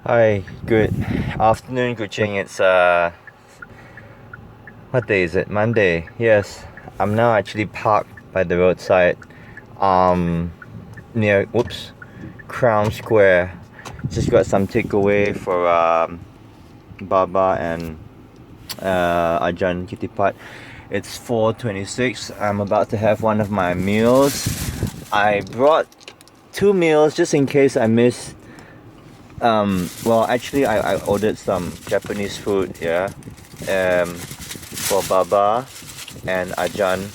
Hi, good afternoon, Kuching. It's what day is it? Monday. Yes, I'm now actually parked by the roadside, um, near Crown Square. Just got some takeaway for Baba and Ajahn Kitipat. It's 4:26. I'm about to have one of my meals. I brought two meals just in case I miss. Well, actually, I ordered some Japanese food, yeah, for Baba and Ajahn.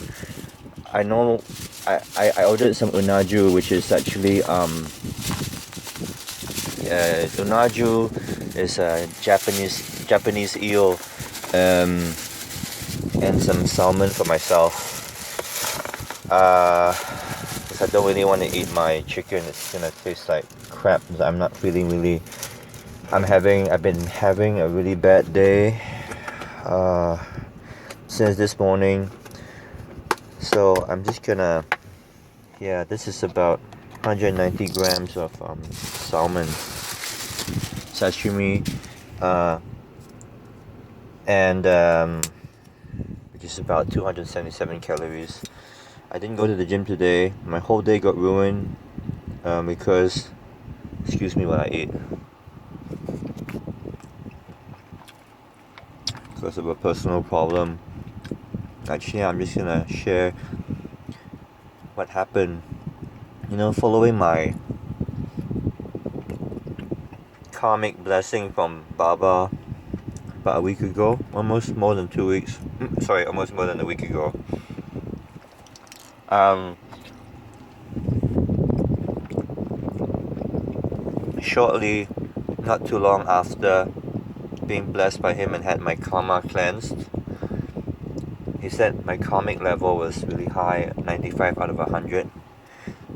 I know I ordered some unaju, which is actually, unaju is a Japanese eel, um, and some salmon for myself. 'Cause I don't really want to eat my chicken. It's gonna taste like crap. I'm not feeling really. I've been having a really bad day since this morning. So I'm just gonna, yeah, this is about 190 grams of salmon, sashimi, and which is about 277 calories. I didn't go to the gym today. My whole day got ruined because, excuse me while I eat, because of a personal problem. Actually, I'm just gonna share what happened. Following my karmic blessing from Baba about a week ago, almost more than 2 weeks. Sorry, almost more than a week ago. Um, Shortly, not too long after being blessed by him and had my karma cleansed, he said my karmic level was really high, 95 out of 100.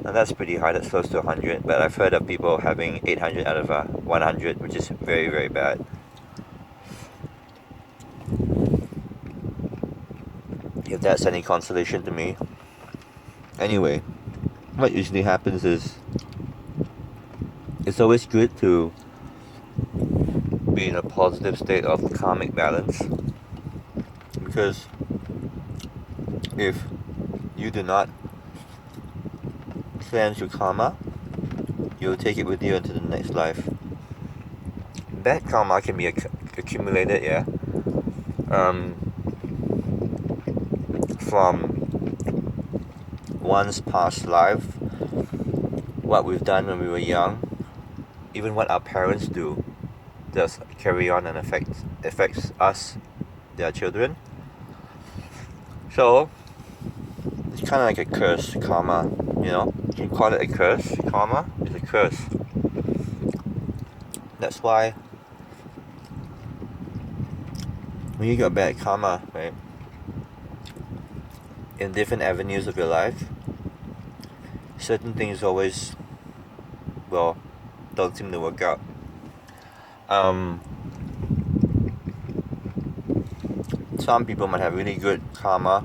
Now that's pretty high, that's close to 100, but I've heard of people having 800 out of 100, which is very, very bad. If that's any consolation to me. Anyway, what usually happens is it's always good to be in a positive state of karmic balance, because if you do not cleanse your karma, you'll take it with you into the next life. Bad karma can be accumulated, yeah, from one's past life, what we've done when we were young, even what our parents do does carry on and affects us, their children. So it's kind of like a curse, karma. You can call it a curse. Karma is a curse. That's why when you got bad karma, right, in different avenues of your life, certain things always, well, don't seem to work out. Some people might have really good karma,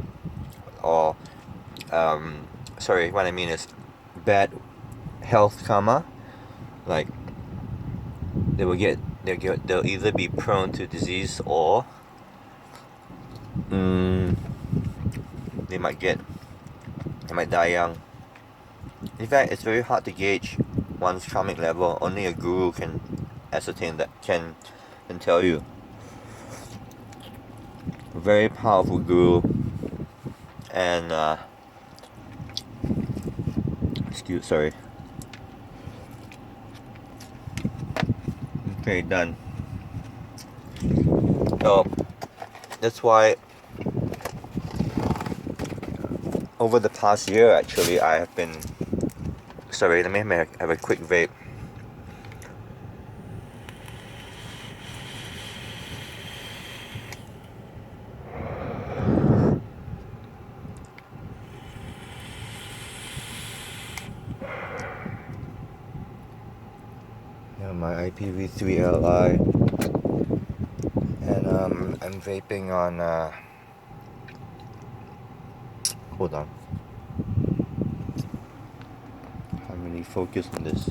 or what I mean is bad health karma. Like they'll either be prone to disease, or they might die young. In fact, it's very hard to gauge one's karmic level. Only a guru can ascertain that, can tell you. A very powerful guru, and sorry. Okay, done. So that's why over the past year, actually, I have been. Sorry, let me have a quick vape. Yeah, my IPv3 Li, and I'm vaping on. Hold on. How many really focus on this.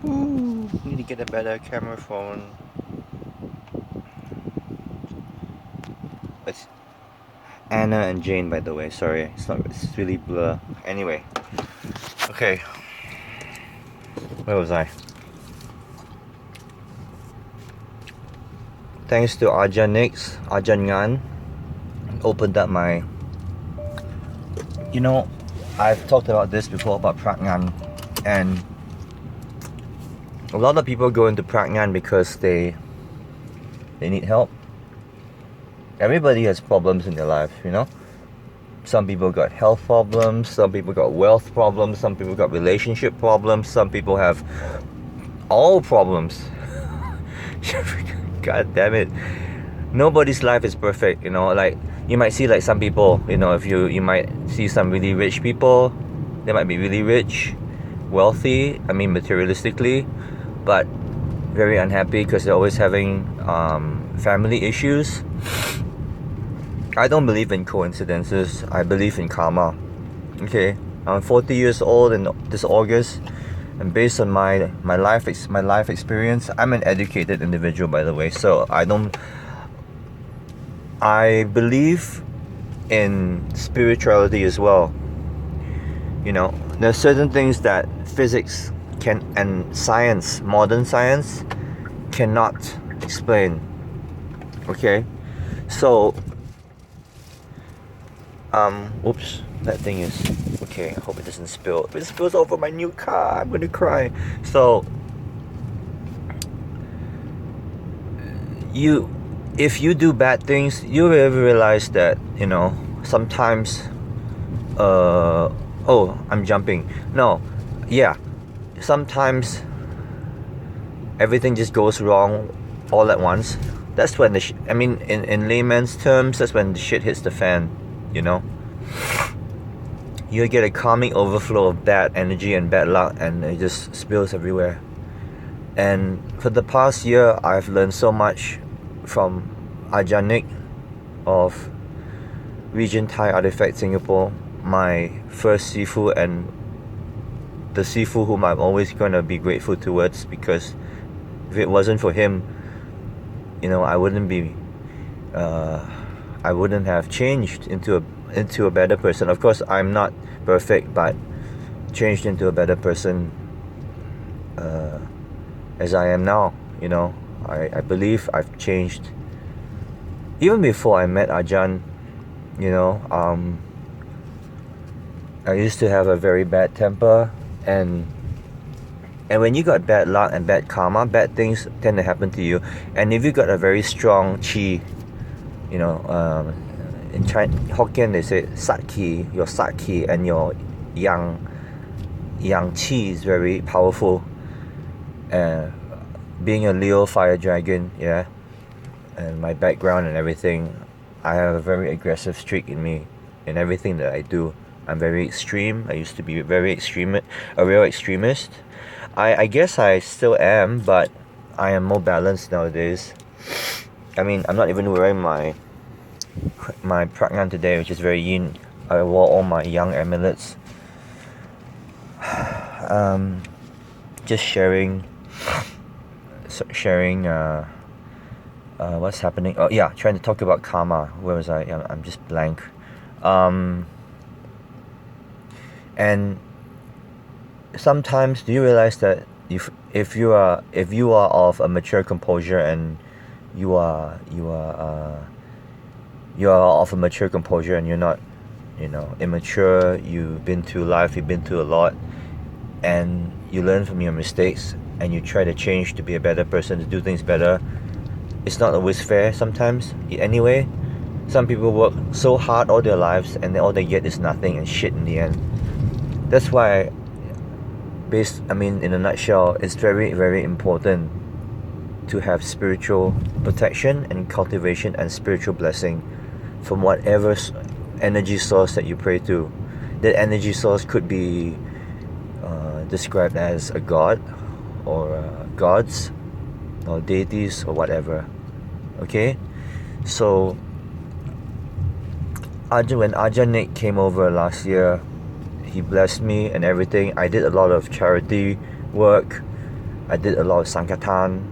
Ooh, need to get a better camera phone. It's Anna and Jane, by the way. Sorry, it's really blur. Anyway, okay. Where was I? Thanks to Arjan Ngan, opened up my. You know, I've talked about this before about Pragnan, and a lot of people go into Pragnan because they need help. Everybody has problems in their life, you know. Some people got health problems, some people got wealth problems, some people got relationship problems, some people have all problems. God damn it. Nobody's life is perfect, you know. Like, you might see like some people, you know, if you might see some really rich people, they might be really rich, wealthy, I mean materialistically, but very unhappy because they're always having family issues. I don't believe in coincidences. I believe in karma. Okay, I'm 40 years old in this August, and based on my life experience, I'm an educated individual, by the way. So I believe in spirituality as well. You know, there's certain things that physics and science, modern science, cannot explain. Okay, so. Oops, that thing is, okay, I hope it doesn't spill. If it spills over my new car, I'm gonna cry. So, if you do bad things, you will realize that, you know, sometimes, oh, I'm jumping. No, yeah, sometimes everything just goes wrong all at once. That's when in layman's terms, that's when the shit hits the fan. You know, you get a karmic overflow of bad energy and bad luck, and it just spills everywhere. And for the past year, I've learned so much from Ajanik of Region Thai Artifact Singapore, my first Sifu, and the Sifu whom I'm always going to be grateful towards, because if it wasn't for him, you know, I wouldn't have changed into a better person. Of course, I'm not perfect, but changed into a better person as I am now. You know, I believe I've changed. Even before I met Ajahn, you know, I used to have a very bad temper, and when you got bad luck and bad karma, bad things tend to happen to you. And if you got a very strong chi, you know, in Hokkien they say sat ki, your sat ki and your yang chi is very powerful. Being a Leo fire dragon, yeah, and my background and everything, I have a very aggressive streak in me in everything that I do. I'm very extreme. I used to be a real extremist. I guess I still am, but I am more balanced nowadays. I mean, I'm not even wearing my Pragnan today, which is very yin. I wore all my young amulets. Just sharing what's happening. Oh yeah, trying to talk about karma. Where was I? I'm just blank. And sometimes, do you realize that if you are of a mature composure, and you are of a mature composure, and you're not, you know, immature, you've been through life, you've been through a lot, and you learn from your mistakes, and you try to change to be a better person, to do things better. It's not always fair sometimes. Anyway, some people work so hard all their lives, and all they get is nothing and shit in the end. That's why, in a nutshell, it's very, very important to have spiritual protection and cultivation and spiritual blessing from whatever energy source that you pray to. That energy source could be described as a god, or gods, or deities, or whatever. Okay, so when Ajanik came over last year, he blessed me and everything. I did a lot of charity work. I did a lot of Sankatan,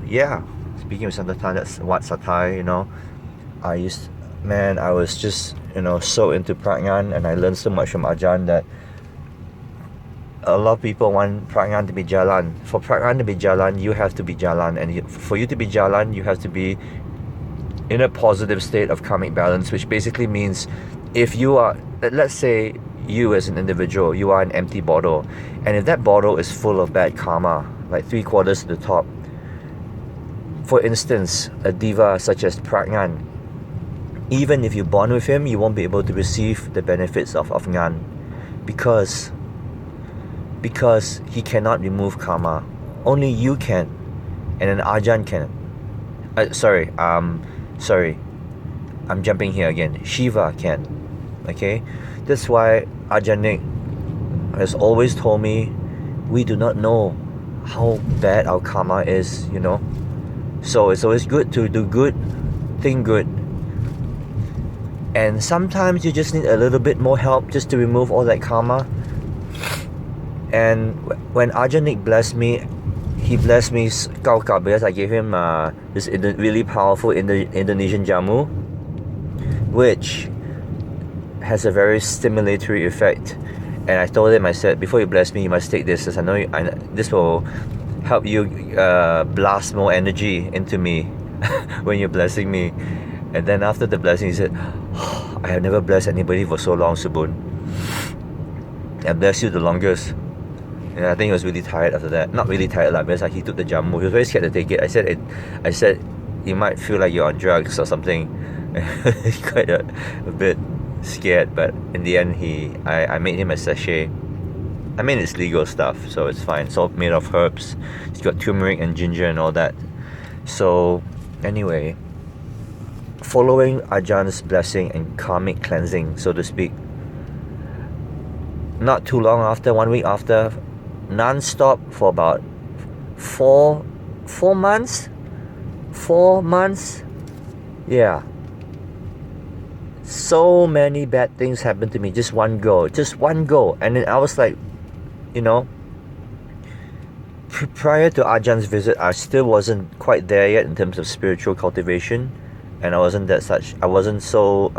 yeah. Speaking of Sankatan, that's Wat Satai, I was just, so into Prajnan, and I learned so much from Ajahn that a lot of people want Prajnan to be Jalan. For Prajnan to be Jalan, you have to be Jalan, and for you to be Jalan, you have to be in a positive state of karmic balance, which basically means if you are, let's say you as an individual, you are an empty bottle, and if that bottle is full of bad karma, like 3/4 to the top, for instance, a diva such as Prajnan, even if you bond with him, you won't be able to receive the benefits of Gnan, because he cannot remove karma. Only you can, and an Ajahn can. Sorry, I'm jumping here again. Shiva can. Okay? That's why Ajahn Nik has always told me, we do not know how bad our karma is, So it's always good to do good, think good. And sometimes you just need a little bit more help just to remove all that karma. And when Ajahn Nik blessed me, he blessed me because I gave him this really powerful Indonesian jamu, which has a very stimulatory effect. And I told him, I said, before you bless me, you must take this, because I know this will help you blast more energy into me when you're blessing me. And then after the blessing, he said, I have never blessed anybody for so long, Subun. I blessed you the longest. And I think he was really tired after that. Not really tired, because he took the jamu. He was very scared to take it. I said, you might feel like you're on drugs or something. He's quite a bit scared, but in the end, I made him a sachet. I mean, it's legal stuff, so it's fine. It's all made of herbs. It's got turmeric and ginger and all that. So, anyway, following Ajahns blessing and karmic cleansing, so to speak, not too long after, 1 week after, non-stop for about 4 months. 4 months, yeah. So many bad things happened to me. Just one go, and then I was like, prior to Ajahns visit, I still wasn't quite there yet in terms of spiritual cultivation, and I wasn't so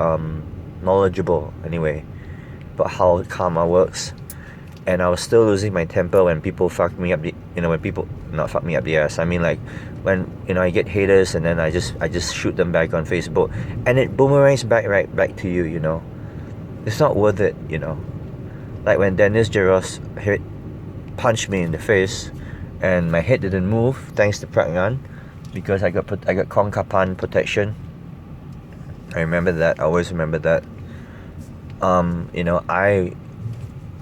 knowledgeable anyway about how karma works. And I was still losing my temper when people fuck me up when people not fuck me up the ass. I mean, like when I get haters, and then I just shoot them back on Facebook, and it boomerangs right back to you. It's not worth it. Like when Dennis Jaros punched me in the face, and my head didn't move thanks to Prajnan, because I got Kong Kapan protection. I remember that. I always remember that.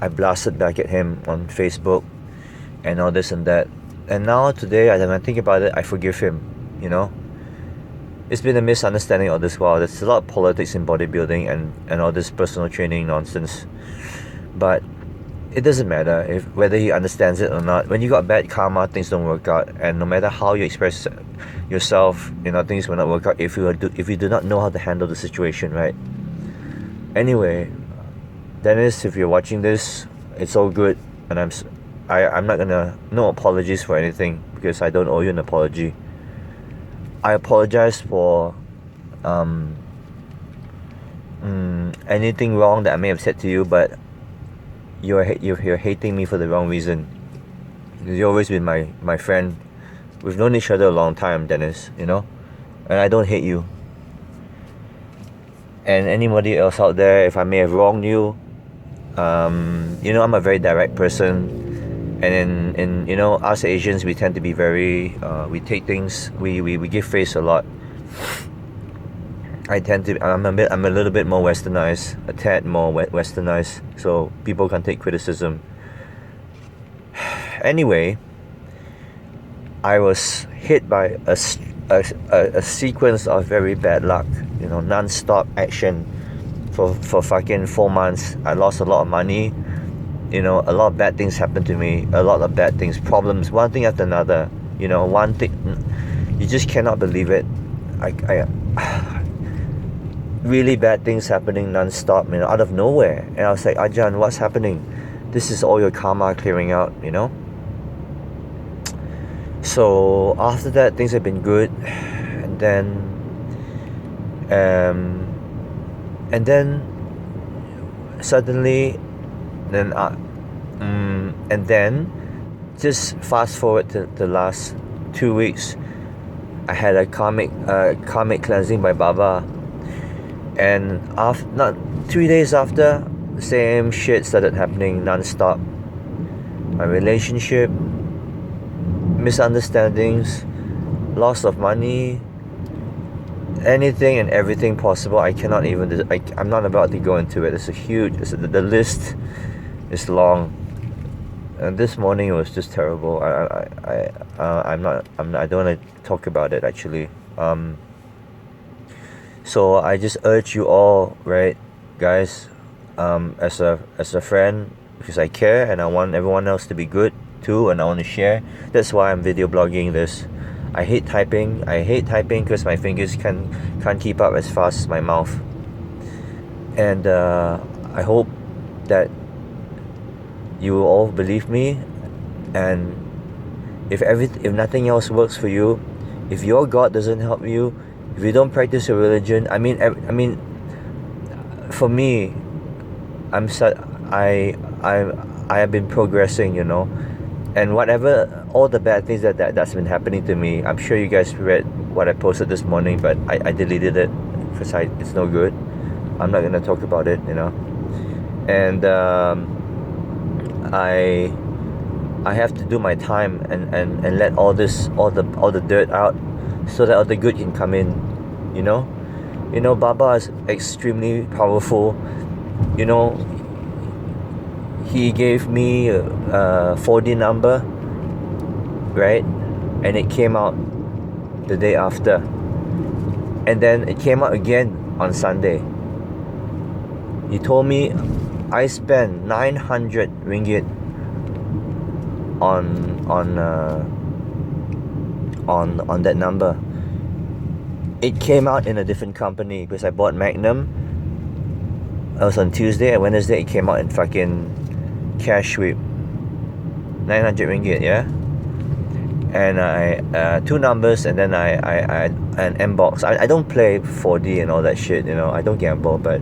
I blasted back at him on Facebook and all this and that. And now today, when I think about it, I forgive him, It's been a misunderstanding all this while. There's a lot of politics in bodybuilding and all this personal training nonsense. But it doesn't matter whether he understands it or not. When you got bad karma, things don't work out. And no matter how you express yourself, things will not work out if you do not know how to handle the situation, right? Anyway, Dennis, if you're watching this, it's all good, and I'm not gonna, no apologies for anything, because I don't owe you an apology. I apologize for anything wrong that I may have said to you, but you're hating me for the wrong reason. You've always been my friend. We've known each other a long time, Dennis, and I don't hate you. And anybody else out there, if I may have wronged you, I'm a very direct person, and in us Asians, we tend to be very we take things, we give face a lot. I'm a little bit more westernized, a tad more westernized, so people can take criticism. Anyway, I was hit by a sequence of very bad luck, non-stop action for fucking 4 months. I lost a lot of money, a lot of bad things happened to me, a lot of bad things, problems, one thing after another, one thing, you just cannot believe it. really bad things happening non-stop, out of nowhere. And I was like, Ajahn, what's happening? This is all your karma clearing out, So after that, things have been good, and then suddenly, then and then just fast forward to the last 2 weeks, I had a karmic cleansing by Baba, and not 3 days after, the same shit started happening non-stop. My relationship, misunderstandings, loss of money, anything and everything possible. I cannot even. I'm not about to go into it. The list is long. And this morning it was just terrible. I don't want to talk about it actually. So I just urge you all, right, guys, as a friend, because I care and I want everyone else to be good too, and I want to share. That's why I'm video blogging this. I hate typing because my fingers can't keep up as fast as my mouth. And I hope that you will all believe me, and if nothing else works for you, if your God doesn't help you, if you don't practice your religion, I mean, for me, I have been progressing, and whatever, all the bad things that's been happening to me, I'm sure you guys read what I posted this morning, but I deleted it because it's no good. I'm not gonna talk about it, and I have to do my time and let all the dirt out, so that all the good can come in, Baba is extremely powerful. He gave me a 4D number, right? And it came out the day after, and then it came out again on Sunday. He told me I spent 900 ringgit on that number. It came out in a different company because I bought Magnum. It was on Tuesday, and Wednesday it came out in fucking cash sweep. 900 ringgit, yeah. And I 2 numbers, and then I an M box. I don't play 4D and all that shit, I don't gamble, but.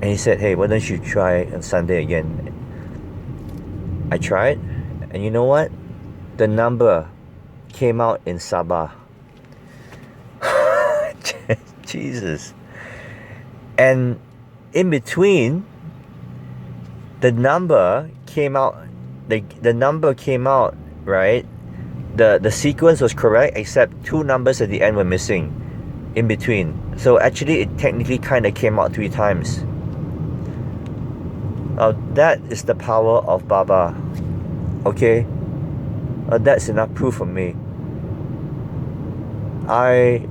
And he said, hey, why don't you try on Sunday again? I tried, and you know what? The number came out in Sabah. Jesus. And in between, the number came out, the number came out, right? The sequence was correct, except 2 numbers at the end were missing in between. So actually, it technically kind of came out 3 times. That is the power of Baba. Okay? That's enough proof for me. I'm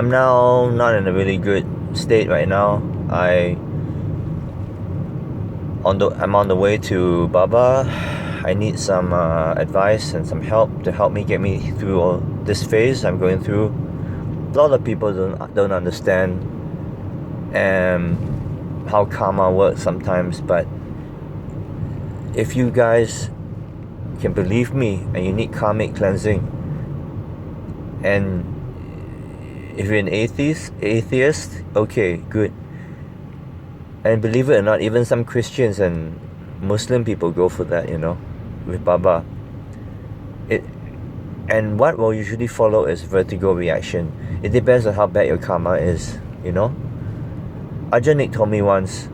now not in a really good state right now. I'm on the way to Baba. I need some advice and some help to help me get me through all this phase I'm going through. A lot of people don't understand how karma works sometimes, but if you guys can believe me and you need karmic cleansing, and if you're an atheist, okay, good. And believe it or not, even some Christians and Muslim people go for that, with Baba. And what will usually follow is vertigo reaction. It depends on how bad your karma is, Ajahn Nick told me once,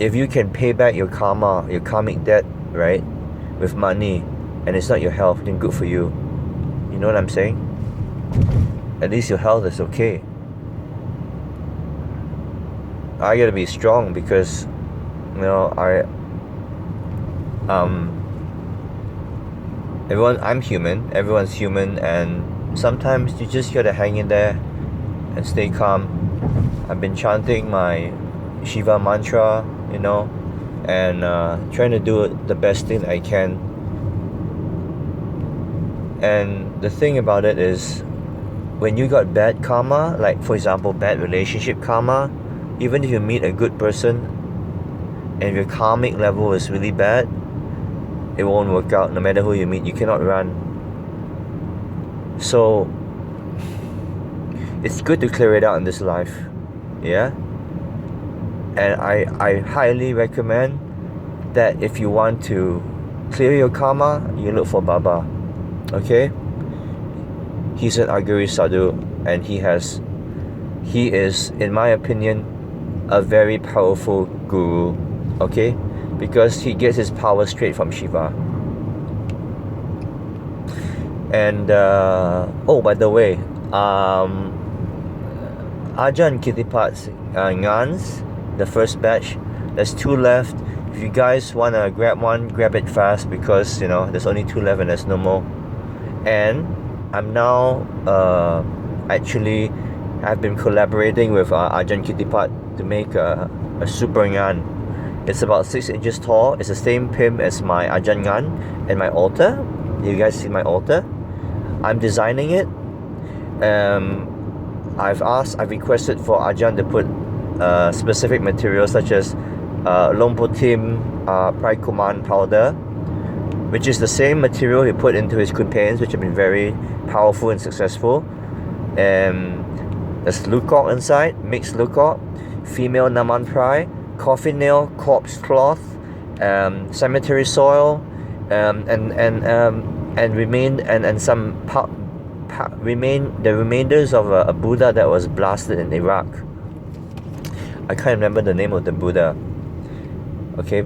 if you can pay back your karma, your karmic debt, right, with money, and it's not your health, then good for you. You know what I'm saying? At least your health is okay. I gotta be strong because, I'm human, everyone's human, and sometimes you just gotta hang in there and stay calm. I've been chanting my Shiva mantra, and trying to do the best thing I can. And the thing about it is, when you got bad karma, like for example bad relationship karma, even if you meet a good person and your karmic level is really bad, it won't work out. No matter who you meet, you cannot run. So it's good to clear it out in this life. Yeah. And I highly recommend that if you want to clear your karma, you look for Baba. Okay? He's an Agari Sadhu, and he is, in my opinion, a very powerful guru. Okay? Because he gets his power straight from Shiva. And oh, by the way, Ajahn Kittipat's Ngans, the first batch, there's 2 left. If you guys want to grab one, grab it fast, because there's only 2 left and there's no more. And I'm now actually I've been collaborating with Ajahn Kittipat to make a super Ngan. It's about 6 inches tall. It's the same pim as my Ajahn Ngan and my altar. You guys see my altar? I'm designing it. I've requested for Ajahn to put specific materials such as Lompo Tim Pride Kuman powder, which is the same material he put into his Kunpains, which have been very powerful and successful. There's Lukok inside, mixed Lukok, female Naman Prai, coffin nail, corpse cloth, cemetery soil, and some the remainders of a Buddha that was blasted in Iraq. I can't remember the name of the Buddha. Okay,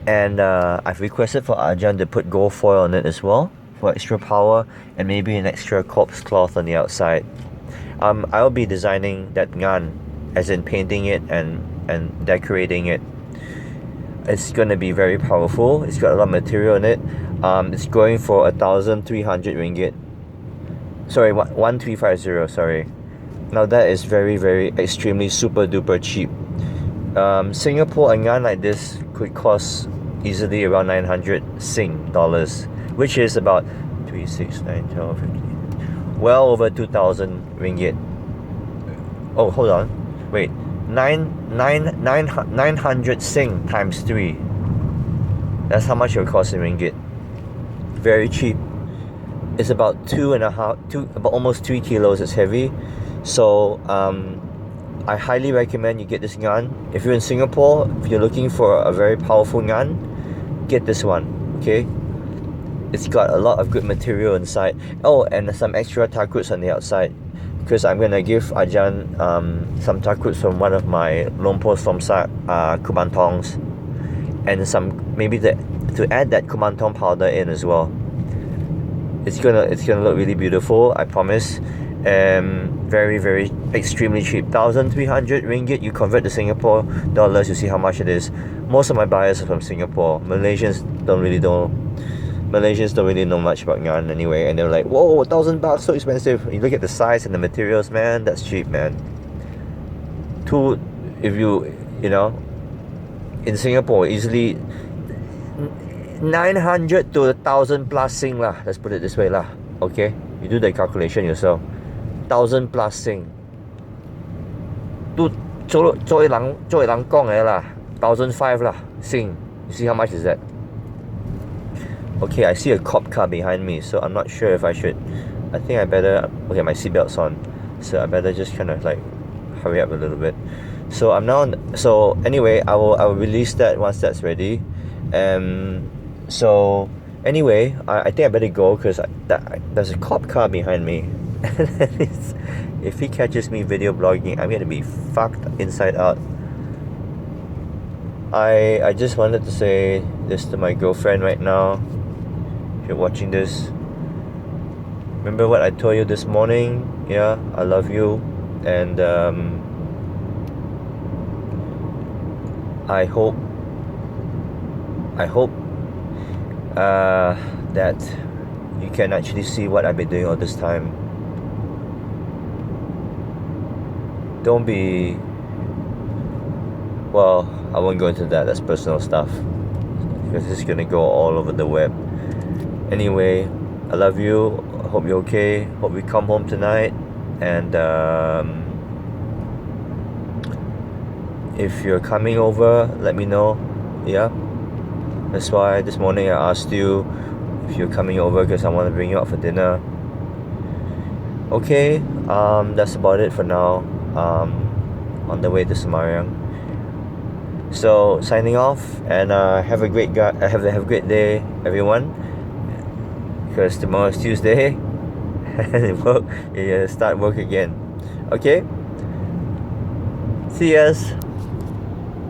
and I've requested for Ajahn to put gold foil on it as well for extra power, and maybe an extra corpse cloth on the outside. I'll be designing that Ngan, as in painting it and decorating it. It's gonna be very powerful. It's got a lot of material in it. It's going for 1,300 ringgit. Sorry, 1,350. Sorry. Now that is very, very extremely super duper cheap. Singapore, a Ngan like this could cost easily around 900 Sing dollars, which is about 3, 6, 9, 12, 15, well over 2,000 ringgit. Oh, hold on. Wait. 900 Sing times 3. That's how much it will cost in ringgit. Very cheap. It's about about almost 3 kilos. It's heavy. So I highly recommend you get this Ngan. If you're in Singapore, if you're looking for a very powerful Ngan, get this one. Okay? It's got a lot of good material inside. Oh, and some extra takuts on the outside, because I'm gonna give Ajahn some takuts from one of my Lompo Somsak Kumantongs, and some maybe to add that Kumantong powder in as well. It's gonna look really beautiful, I promise. Very, very extremely cheap. 1,300 ringgit. You convert to Singapore dollars, you see how much it is. Most of my buyers are from Singapore. Malaysians don't really know much about Ngan anyway, and they're like, whoa, 1,000 bucks, so expensive. You look at the size and the materials, man, that's cheap, man. If you in Singapore, easily 900 to 1,000 plus Sing lah. Let's put it this way lah. Okay, you do the calculation yourself. 1,000 plus Sing.做一人講嘅啦. 1,500 lah Sing. You see how much is that? Okay, I see a cop car behind me, so I'm not sure if I think I better. Okay, my seatbelt's on, so I better just kind of like hurry up a little bit. So so anyway, I will release that once that's ready. So anyway, I think I better go, because there's a cop car behind me. If he catches me video blogging, I'm gonna be fucked inside out. I just wanted to say this to my girlfriend right now. If you're watching this, remember what I told you this morning? Yeah, I love you, and I hope that you can actually see what I've been doing all this time. Don't be, well, I won't go into that. That's personal stuff, because it's gonna go all over the web. Anyway, I love you. Hope you're okay. Hope we come home tonight. And if you're coming over, let me know. Yeah. That's why this morning I asked you if you're coming over, because I want to bring you out for dinner. Okay, that's about it for now. On the way to Semarang. So signing off, and have a great have a great day, everyone. Because tomorrow's Tuesday, and start work again. Okay. See yas.